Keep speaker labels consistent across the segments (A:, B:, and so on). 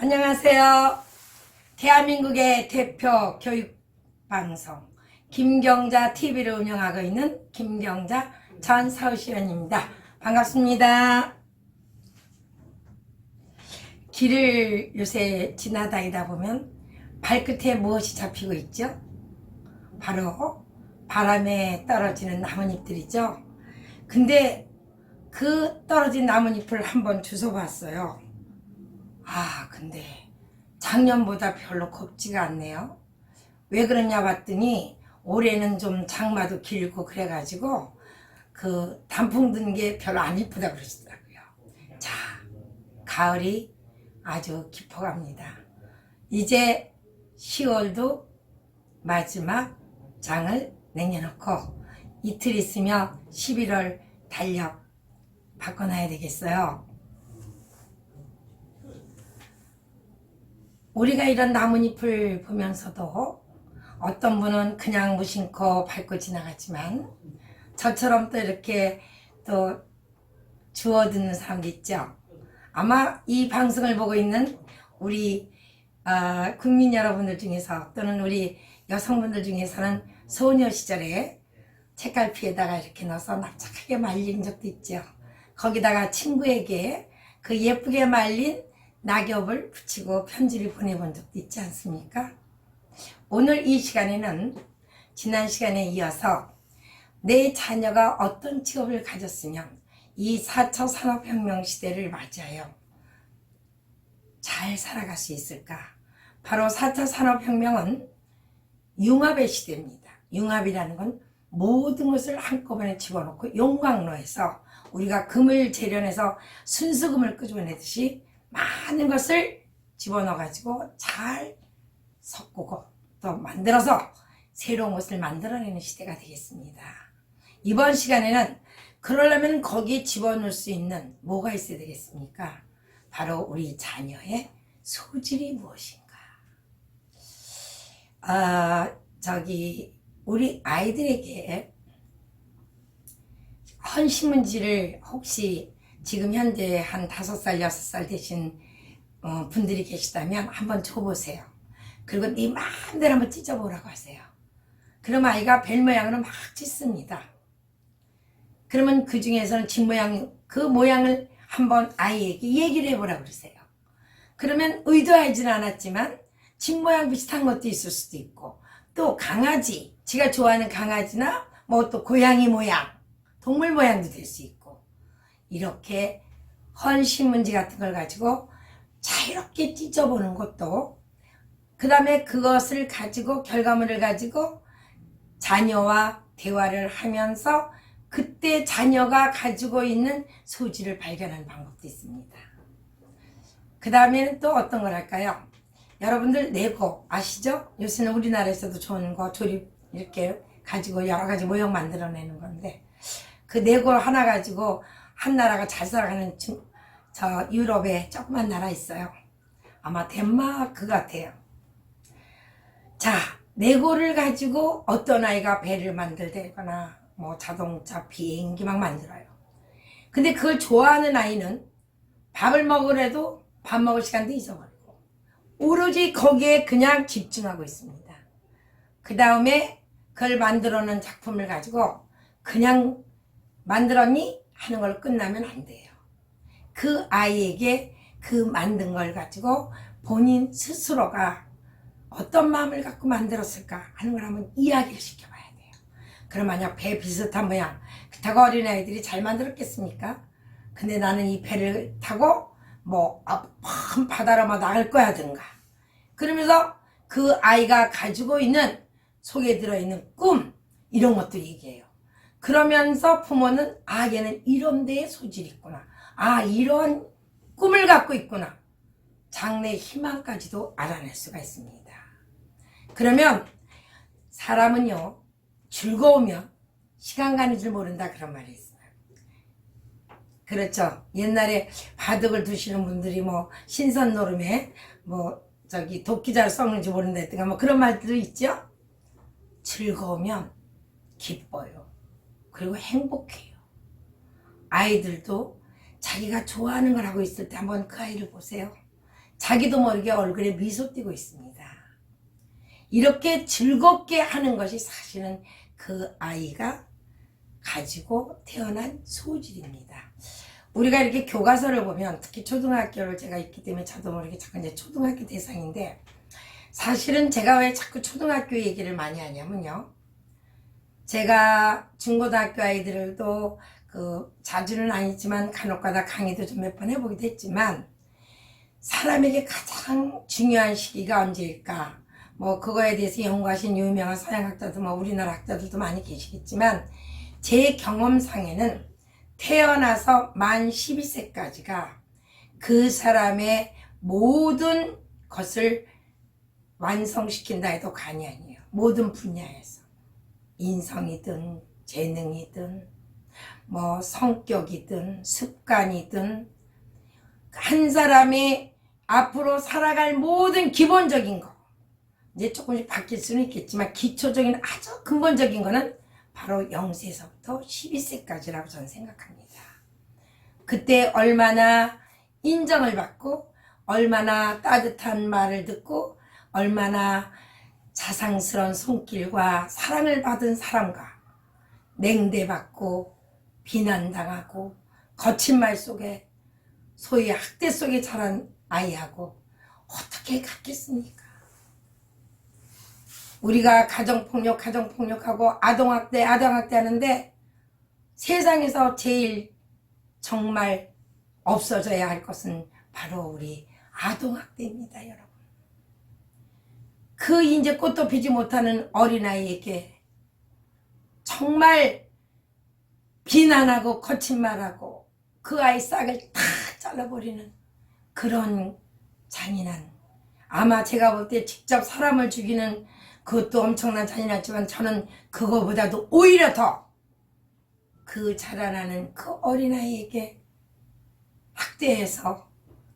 A: 안녕하세요. 대한민국의 대표 교육방송 김경자 TV를 운영하고 있는 김경자 전 서울시의원입니다. 반갑습니다. 길을 요새 지나다니다 보면 발끝에 무엇이 잡히고 있죠? 바로 바람에 떨어지는 나뭇잎들이죠. 근데 그 떨어진 나뭇잎을 한번 주워봤어요. 근데 작년보다 별로 곱지가 않네요. 왜 그러냐 봤더니 올해는 좀 장마도 길고 그래가지고 그 단풍 든 게 별로 안 이쁘다 그러시더라고요. 자, 가을이 아주 깊어갑니다. 이제 10월도 마지막 장을 내려놓고 이틀 있으면 11월 달력 바꿔놔야 되겠어요. 우리가 이런 나뭇잎을 보면서도 어떤 분은 그냥 무심코 밟고 지나가지만 저처럼 또 이렇게 또 주워 듣는 사람도 있죠. 아마 이 방송을 보고 있는 우리 국민 여러분들 중에서 또는 우리 여성분들 중에서는 소녀 시절에 책갈피에다가 이렇게 넣어서 납작하게 말린 적도 있죠. 거기다가 친구에게 그 예쁘게 말린 낙엽을 붙이고 편지를 보내본 적도 있지 않습니까? 오늘 이 시간에는 지난 시간에 이어서 내 자녀가 어떤 직업을 가졌으면 이 4차 산업혁명 시대를 맞이하여 잘 살아갈 수 있을까? 바로 4차 산업혁명은 융합의 시대입니다. 융합이라는 건 모든 것을 한꺼번에 집어넣고 용광로에서 우리가 금을 재련해서 순수금을 끄집어내듯이 많은 것을 집어넣어 가지고 잘 섞고 또 만들어서 새로운 것을 만들어내는 시대가 되겠습니다. 이번 시간에는 그러려면 거기에 집어넣을 수 있는 뭐가 있어야 되겠습니까? 바로 우리 자녀의 소질이 무엇인가? 우리 아이들에게 헌신문지를 혹시 지금 현재 한 5살, 6살 되신 분들이 계시다면 한번 줘보세요. 그리고 네 마음대로 한번 찢어보라고 하세요. 그럼 아이가 별 모양으로 막 찢습니다. 그러면 그 중에서는 그 모양을 한번 아이에게 얘기를 해보라고 그러세요. 그러면 의도하지는 않았지만 집 모양 비슷한 것도 있을 수도 있고 또 강아지, 지가 좋아하는 강아지나 뭐 또 고양이 모양, 동물 모양도 될 수 있고 이렇게 헌신문지 같은 걸 가지고 자유롭게 찢어보는 것도 그 다음에 그것을 가지고 결과물을 가지고 자녀와 대화를 하면서 그때 자녀가 가지고 있는 소질을 발견하는 방법도 있습니다. 그 다음에는 또 어떤 걸 할까요? 여러분들 레고 아시죠? 요새는 우리나라에서도 좋은 거 조립 이렇게 가지고 여러 가지 모형 만들어내는 건데 그 레고 하나 가지고 한 나라가 잘 살아가는 저 유럽에 조그만 나라 있어요. 아마 덴마크 같아요. 자, 레고를 가지고 어떤 아이가 배를 만들거나 뭐 자동차, 비행기 막 만들어요. 근데 그걸 좋아하는 아이는 밥을 먹으래도 밥 먹을 시간도 잊어버리고 오로지 거기에 그냥 집중하고 있습니다. 그 다음에 그걸 만들어놓은 작품을 가지고 그냥 만들었니? 하는 걸 끝나면 안 돼요. 그 아이에게 그 만든 걸 가지고 본인 스스로가 어떤 마음을 갖고 만들었을까 하는 걸 한번 이야기를 시켜봐야 돼요. 그럼 만약 배 비슷한 모양 그렇다고 어린아이들이 잘 만들었겠습니까? 근데 나는 이 배를 타고 뭐 먼 바다로 막 나갈 거야든가 그러면서 그 아이가 가지고 있는 속에 들어있는 꿈 이런 것도 얘기해요. 그러면서 부모는 얘는 이런 데에 소질이 있구나. 이런 꿈을 갖고 있구나. 장래 희망까지도 알아낼 수가 있습니다. 그러면 사람은요 즐거우면 시간 가는 줄 모른다 그런 말이 있어요. 그렇죠. 옛날에 바둑을 두시는 분들이 뭐 신선노름에 도끼잘 썩는지 모른다 했던가 뭐 그런 말들도 있죠. 즐거우면 기뻐요. 그리고 행복해요. 아이들도 자기가 좋아하는 걸 하고 있을 때 한번 그 아이를 보세요. 자기도 모르게 얼굴에 미소 띄고 있습니다. 이렇게 즐겁게 하는 것이 사실은 그 아이가 가지고 태어난 소질입니다. 우리가 이렇게 교과서를 보면, 특히 초등학교를 제가 있기 때문에 저도 모르게 자꾸 이제 초등학교 대상인데, 사실은 제가 왜 자꾸 초등학교 얘기를 많이 하냐면요, 제가 중고등학교 아이들도 자주는 아니지만 간혹가다 강의도 좀 몇 번 해보기도 했지만, 사람에게 가장 중요한 시기가 언제일까? 뭐 그거에 대해서 연구하신 유명한 서양학자도 우리나라 학자들도 많이 계시겠지만, 제 경험상에는 태어나서 만 12세까지가 그 사람의 모든 것을 완성시킨다 해도 과언이 아니에요. 모든 분야에서. 인성이든 재능이든 성격이든 습관이든 한 사람이 앞으로 살아갈 모든 기본적인 거, 이제 조금씩 바뀔 수는 있겠지만 기초적인 아주 근본적인 거는 바로 0세서부터 12세까지라고 저는 생각합니다. 그때 얼마나 인정을 받고 얼마나 따뜻한 말을 듣고 얼마나 자상스러운 손길과 사랑을 받은 사람과 냉대받고 비난당하고 거친 말 속에 소위 학대 속에 자란 아이하고 어떻게 같겠습니까? 우리가 가정폭력하고 아동학대 하는데 세상에서 제일 정말 없어져야 할 것은 바로 우리 아동학대입니다, 여러분. 그 이제 꽃도 피지 못하는 어린아이에게 정말 비난하고 거친 말하고 그 아이 싹을 다 잘라버리는 그런 잔인한, 아마 제가 볼 때 직접 사람을 죽이는 그것도 엄청난 잔인하지만 저는 그거보다도 오히려 더 그 자라나는 그 어린아이에게 학대해서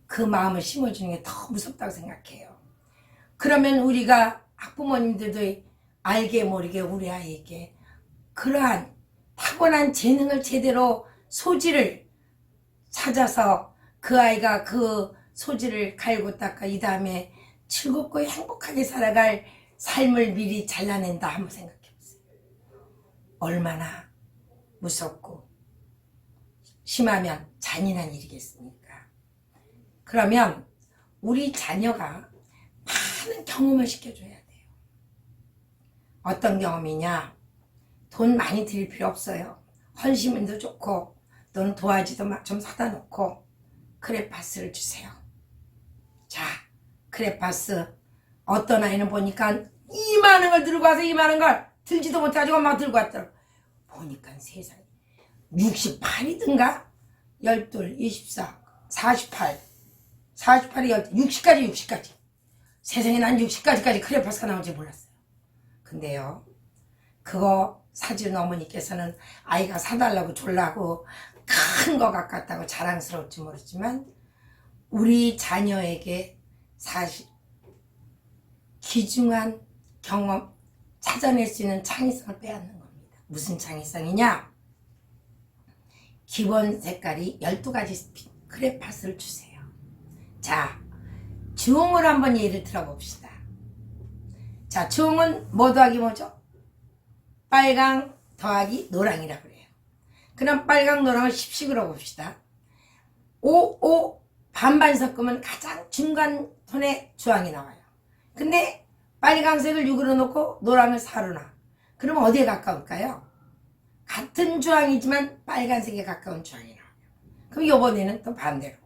A: 그 마음을 심어주는 게 더 무섭다고 생각해요. 그러면 우리가 학부모님들도 알게 모르게 우리 아이에게 그러한 타고난 재능을 제대로 소질을 찾아서 그 아이가 그 소질을 갈고 닦아 이 다음에 즐겁고 행복하게 살아갈 삶을 미리 잘라낸다 한번 생각해 보세요. 얼마나 무섭고 심하면 잔인한 일이겠습니까? 그러면 우리 자녀가 많은 경험을 시켜줘야 돼요. 어떤 경험이냐? 돈 많이 들일 필요 없어요. 헌신도 좋고 또는 도화지도 좀 사다 놓고 크레파스를 주세요. 자, 크레파스 어떤 아이는 보니까 이만한 걸 들고 와서 이만한 걸 들지도 못해가지고 막 들고 왔더라고. 보니까 세상에 68이든가 12, 24, 48 48이 60까지 세상에 난 60까지까지 크레파스가 나온지 몰랐어요. 근데요, 그거 사준 어머니께서는 아이가 사달라고 졸라고 큰 거 같다고 자랑스러울지 모르지만 우리 자녀에게 사실 귀중한 경험 찾아낼 수 있는 창의성을 빼앗는 겁니다. 무슨 창의성이냐? 기본 색깔이 12가지 크레파스를 주세요. 자, 주홍을 한번 예를 들어봅시다. 자, 주홍은 뭐 더하기 뭐죠? 빨강 더하기 노랑이라고 그래요. 그럼 빨강 노랑을 10씩으로 봅시다. 5 반반 섞으면 가장 중간 톤의 주황이 나와요. 근데 빨강색을 6으로 놓고 노랑을 4로 놔. 그럼 어디에 가까울까요? 같은 주황이지만 빨간색에 가까운 주황이 나와요. 그럼 이번에는 또 반대로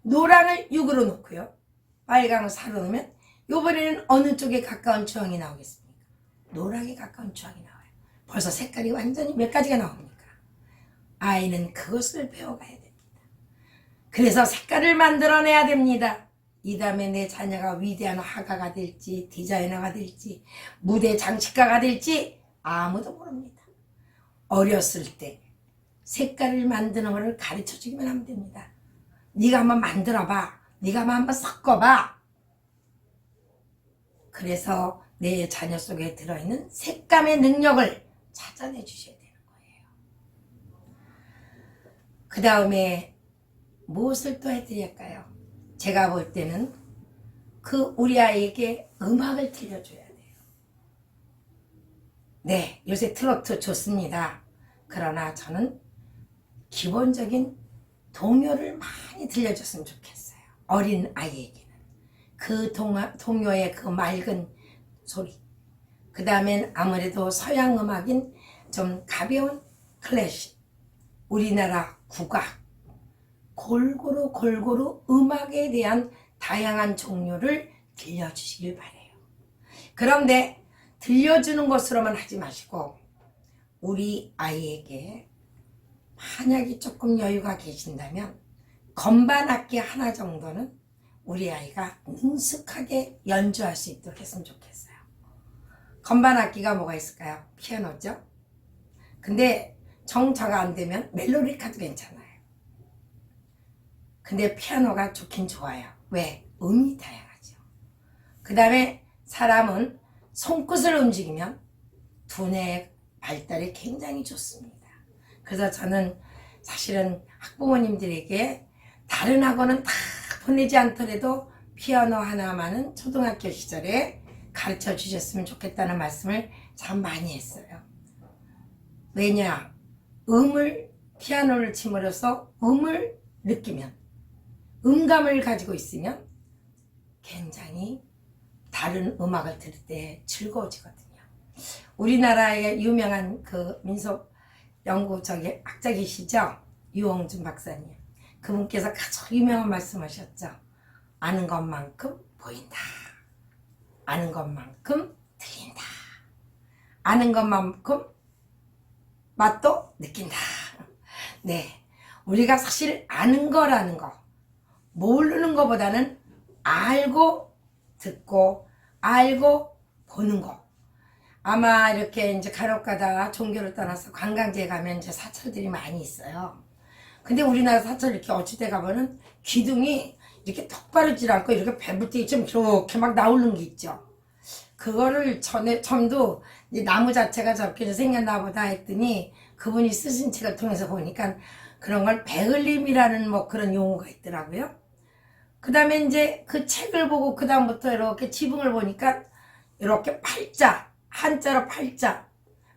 A: 노랑을 6으로 놓고요, 빨강을 4로 놓으면 이번에는 어느 쪽에 가까운 주황이 나오겠습니까? 노랑에 가까운 주황이 나와요. 벌써 색깔이 완전히 몇 가지가 나옵니까? 아이는 그것을 배워가야 됩니다. 그래서 색깔을 만들어내야 됩니다. 이 다음에 내 자녀가 위대한 화가가 될지 디자이너가 될지 무대 장식가가 될지 아무도 모릅니다. 어렸을 때 색깔을 만드는 것을 가르쳐주기만 하면 됩니다. 네가 한번 만들어봐. 네가 한번 섞어봐. 그래서 내 자녀 속에 들어있는 색감의 능력을 찾아내 주셔야 되는 거예요. 그 다음에 무엇을 또 해드릴까요? 제가 볼 때는 우리 아이에게 음악을 들려줘야 돼요. 네, 요새 트로트 좋습니다. 그러나 저는 기본적인 동요를 많이 들려줬으면 좋겠어요. 어린 아이에게는. 그 동요의 그 맑은 소리. 그 다음엔 아무래도 서양 음악인 좀 가벼운 클래식, 우리나라 국악, 골고루 음악에 대한 다양한 종류를 들려주시길 바래요. 그런데 들려주는 것으로만 하지 마시고 우리 아이에게 만약에 조금 여유가 계신다면 건반 악기 하나 정도는 우리 아이가 능숙하게 연주할 수 있도록 했으면 좋겠어요. 건반 악기가 뭐가 있을까요? 피아노죠. 근데 정자가 안 되면 멜로디카도 괜찮아요. 근데 피아노가 좋긴 좋아요. 왜? 음이 다양하죠. 그 다음에 사람은 손끝을 움직이면 두뇌의 발달이 굉장히 좋습니다. 그래서 저는 사실은 학부모님들에게 다른 학원은 다 보내지 않더라도 피아노 하나만은 초등학교 시절에 가르쳐 주셨으면 좋겠다는 말씀을 참 많이 했어요. 왜냐? 피아노를 침으로써 음을 느끼면, 음감을 가지고 있으면 굉장히 다른 음악을 들을 때 즐거워지거든요. 우리나라의 유명한 그 민속 연구 학자이시죠? 유홍준 박사님. 그분께서 가장 유명한 말씀하셨죠. 아는 것만큼 보인다. 아는 것만큼 들린다. 아는 것만큼 맛도 느낀다. 네, 우리가 사실 아는 거라는 거, 모르는 것보다는 알고 듣고 알고 보는 거. 아마 이렇게 이제 간혹가다 종교를 떠나서 관광지에 가면 이제 사찰들이 많이 있어요. 근데 우리나라 사찰 이렇게 어찌돼 가면은 기둥이 이렇게 똑바르지 않고 이렇게 뱀불떼기 좀 이렇게 막 나오는 게 있죠. 그거를 처음도 나무 자체가 저렇게 생겼나 보다 했더니 그분이 쓰신 책을 통해서 보니까 그런 걸 배을림이라는 뭐 그런 용어가 있더라고요. 그 다음에 이제 그 책을 보고 그 다음부터 이렇게 지붕을 보니까 이렇게 팔자, 한자로 팔자,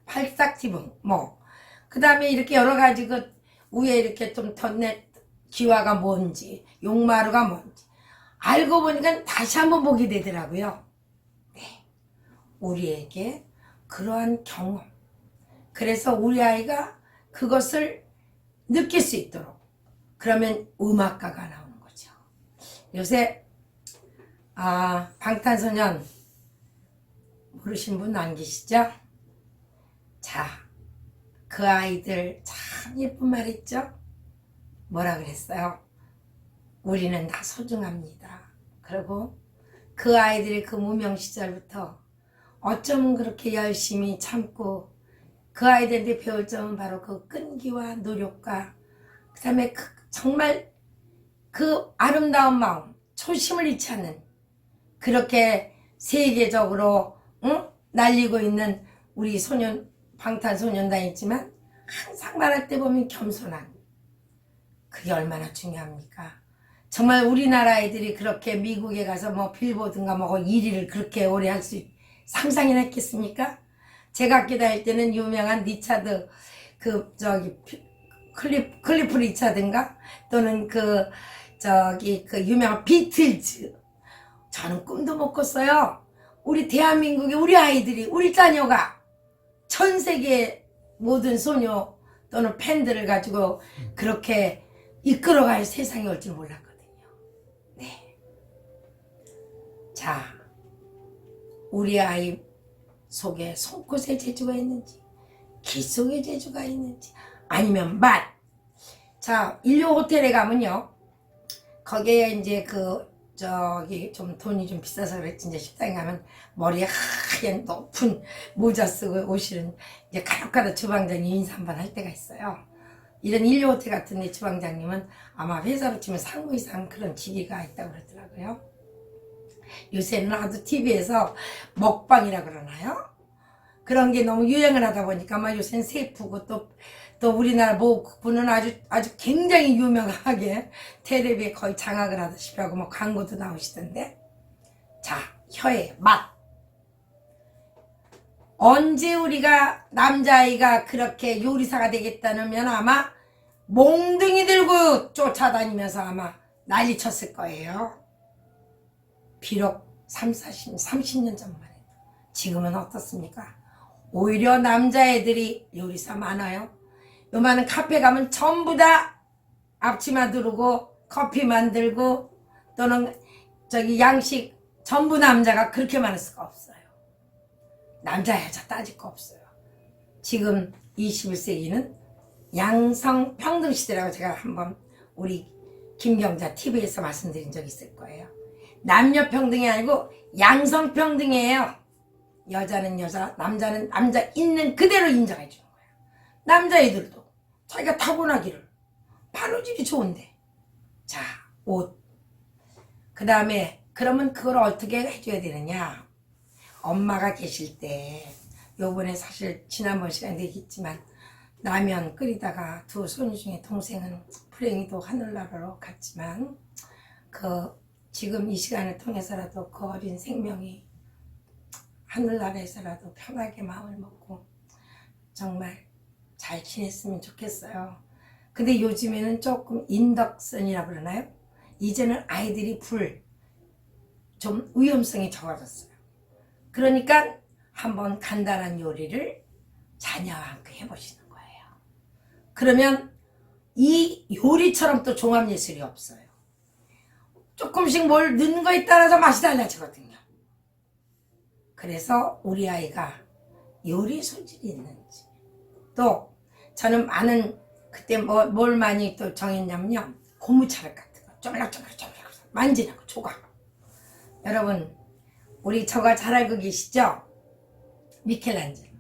A: 팔싹지붕 뭐 그 다음에 이렇게 여러 가지 그 위에 이렇게 좀 덧내 기와가 뭔지 용마루가 뭔지 알고 보니까 다시 한번 보게 되더라고요. 네, 우리에게 그러한 경험, 그래서 우리 아이가 그것을 느낄 수 있도록, 그러면 음악가가 나오는 거죠. 요새 방탄소년 모르신 분 안 계시죠? 자, 그 아이들 참 예쁜 말 했죠? 뭐라 그랬어요? 우리는 다 소중합니다. 그리고 그 아이들이 그 무명 시절부터 어쩌면 그렇게 열심히 참고 그 아이들한테 배울 점은 바로 그 끈기와 노력과 그 다음에 정말 그 아름다운 마음, 초심을 잃지 않는, 그렇게 세계적으로 날리고 있는 우리 방탄소년단이지만 항상 말할 때 보면 겸손한, 그게 얼마나 중요합니까? 정말 우리나라 애들이 그렇게 미국에 가서 뭐 빌보드인가 뭐 1위를 그렇게 오래 할 수 상상이나 했겠습니까? 제가 학교 다닐 때는 유명한 리차드 클리프 리차드인가 또는 그 유명한 비틀즈, 저는 꿈도 못 꿨어요. 우리 대한민국의 우리 아이들이, 우리 자녀가 전 세계 모든 소녀 또는 팬들을 가지고 그렇게 이끌어갈 세상이 올 줄 몰랐거든요. 네. 자, 우리 아이 속에 손끝의 재주가 있는지, 기 속의 재주가 있는지, 아니면 말. 자, 인류 호텔에 가면요, 거기에 이제 좀 돈이 좀 비싸서 그랬지, 이제 식당에 가면 머리에 하얀 높은 모자 쓰고 오시는 이제 간혹가다 주방장님 인사 한번 할 때가 있어요. 이런 인류 호텔 같은 데 주방장님은 아마 회사로 치면 상무 이상 그런 직위가 있다고 그러더라고요. 요새는 아주 TV에서 먹방이라 그러나요? 그런 게 너무 유행을 하다 보니까 아마 요새는 셰프고 또 우리나라 모 분은 아주 굉장히 유명하게 텔레비에 거의 장악을 하다시피 하고 뭐 광고도 나오시던데, 자, 혀의 맛. 언제 우리가 남자아이가 그렇게 요리사가 되겠다면 아마 몽둥이 들고 쫓아다니면서 아마 난리 쳤을 거예요. 비록 30년 전만 해도. 지금은 어떻습니까? 오히려 남자애들이 요리사 많아요. 요만한 카페 가면 전부 다 앞치마 두르고 커피 만들고 또는 저기 양식 전부 남자가 그렇게 많을 수가 없어요. 남자 여자 따질 거 없어요. 지금 21세기는 양성평등 시대라고 제가 한번 우리 김경자 TV에서 말씀드린 적이 있을 거예요. 남녀평등이 아니고 양성평등이에요. 여자는 여자, 남자는 남자 있는 그대로 인정해 주는 거예요. 남자애들도 자기가 타고나기를 바느질이 좋은데 자, 옷. 그 다음에 그러면 그걸 어떻게 해줘야 되느냐. 엄마가 계실 때 요번에 사실 지난번 시간에 얘기했지만 라면 끓이다가 두 손주 중에 동생은 불행히도 하늘나라로 갔지만 지금 이 시간을 통해서라도 그 어린 생명이 하늘나라에서라도 편하게 마음을 먹고 정말 잘 지냈으면 좋겠어요. 근데 요즘에는 조금 인덕션이라고 그러나요? 이제는 아이들이 좀 위험성이 적어졌어요. 그러니까 한번 간단한 요리를 자녀와 함께 해보시는 거예요. 그러면 이 요리처럼 또 종합예술이 없어요. 조금씩 뭘 넣는 거에 따라서 맛이 달라지거든요. 그래서 우리 아이가 요리 소질이 있는지 또 저는 많은 그때 뭘 많이 또 정했냐면요. 고무차를 같은 거 쫄락쫄락 만지는 거 조각. 여러분 우리 저가 잘 알고 계시죠? 미켈란젤로.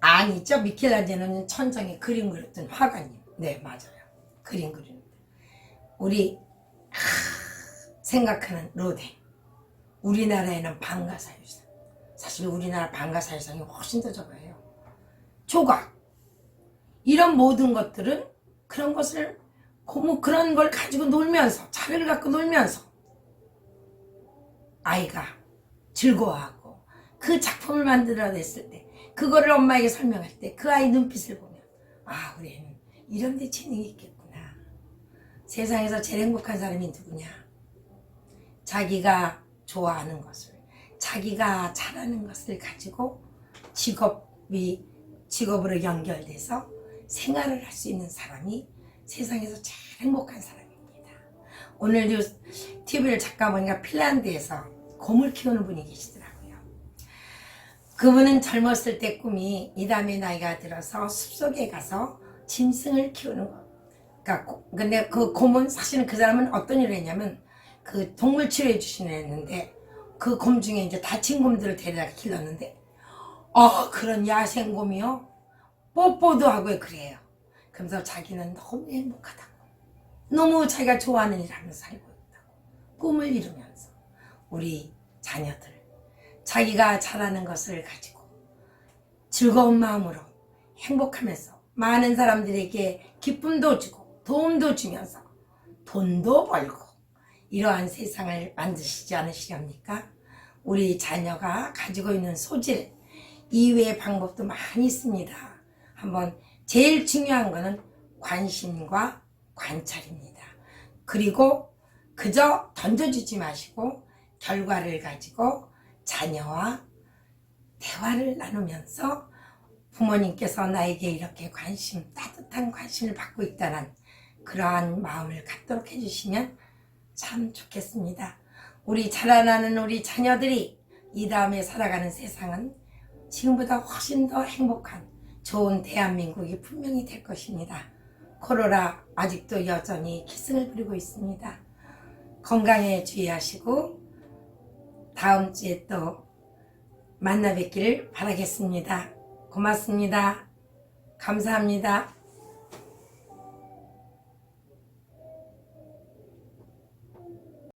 A: 아니죠? 미켈란젤로는 천장에 그림 그렸던 화가님. 네 맞아요. 그림 그리는 우리 생각하는 로댕. 우리나라에는 방가사유상. 사실 우리나라 방가사유상이 훨씬 더 적어요. 조각. 이런 모든 것들은 그런 것을 그런 걸 가지고 놀면서 자료를 갖고 놀면서 아이가 즐거워하고 그 작품을 만들어냈을 때 그거를 엄마에게 설명할 때 그 아이 눈빛을 보면 아 우리 애는 이런 데 재능이 있겠구나. 세상에서 제일 행복한 사람이 누구냐. 자기가 좋아하는 것을 자기가 잘하는 것을 가지고 직업으로 연결돼서 생활을 할 수 있는 사람이 세상에서 제일 행복한 사람입니다. 오늘 TV를 잠깐 보니까 핀란드에서 곰을 키우는 분이 계시더라고요. 그분은 젊었을 때 꿈이 이 다음에 나이가 들어서 숲속에 가서 짐승을 키우는 거. 그러니까 근데 그 곰은 사실은 그 사람은 어떤 일을 했냐면 그 동물 치료해 주시는 애였는데 그 곰 중에 이제 다친 곰들을 데려다 길렀는데 그런 야생곰이요 뽀뽀도 하고 그래요. 그러면서 자기는 너무 행복하다고 너무 자기가 좋아하는 일을 하면서 살고 있다고 꿈을 이루면서 우리 자녀들 자기가 잘하는 것을 가지고 즐거운 마음으로 행복하면서 많은 사람들에게 기쁨도 주고 도움도 주면서 돈도 벌고 이러한 세상을 만드시지 않으시렵니까? 우리 자녀가 가지고 있는 소질 이외의 방법도 많이 있습니다. 한번 제일 중요한 거는 관심과 관찰입니다. 그리고 그저 던져주지 마시고 결과를 가지고 자녀와 대화를 나누면서 부모님께서 나에게 이렇게 따뜻한 관심을 받고 있다는 그러한 마음을 갖도록 해주시면 참 좋겠습니다. 우리 자라나는 우리 자녀들이 이 다음에 살아가는 세상은 지금보다 훨씬 더 행복한 좋은 대한민국이 분명히 될 것입니다. 코로나 아직도 여전히 기승을 부리고 있습니다. 건강에 주의하시고 다음 주에 또 만나 뵙기를 바라겠습니다. 고맙습니다. 감사합니다.